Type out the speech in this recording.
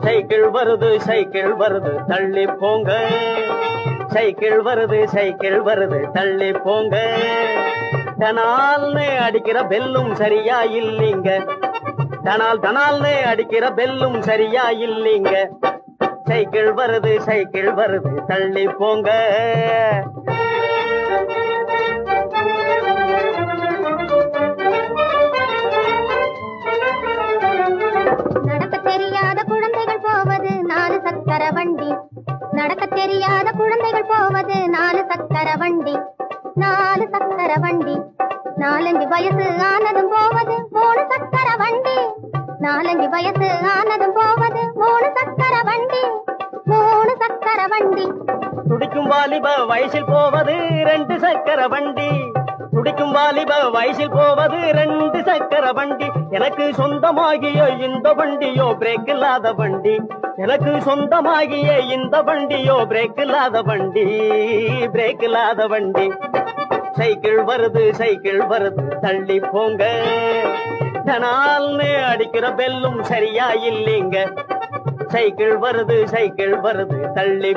Cycle வருது cycle வருது தள்ளி போங்க, சைக்கிள் வருது சைக்கிள் வருது தள்ளி போங்க. தனால்னு அடிக்கிற பெல்லும் சரியா இல்லீங்க, தனால்னு அடிக்கிற பெல்லும் சரியா இல்லீங்க. சைக்கிள் வருது சைக்கிள் வருது தள்ளி போங்க. நடக்க தெரியாத குழந்தைகள் போவது 4 சக்கர வண்டி, நடக்க தெரியாத குழந்தைகள் போவது 4 சக்கர வண்டி, 4 சக்கர வண்டி. 4 வயசு ஆனதும் போவது 3 சக்கர வண்டி, 4 வயசு ஆனதும் போவது 3 சக்கர வண்டி, 3 சக்கர வண்டி. துடிக்கும் வாலிப வயசில் போவது 2 சக்கர வண்டி, துடிக்கும் வாலிப வயசில் போவது 2 சக்கர வண்டி. எனக்கு சொந்தமாகிய இந்த வண்டியோ பிரேக் இல்லாத வண்டி, எனக்கு சொந்தமாகிய இந்த வண்டியோ பிரேக் இல்லாத வண்டி, பிரேக் இல்லாத வண்டி. சைக்கிள் வருது சைக்கிள் வருது தள்ளி போங்க. தனால்னு அடிக்கிற பெல்லும் சரியா இல்லீங்க. சைக்கிள் வருது சைக்கிள் வருது தள்ளி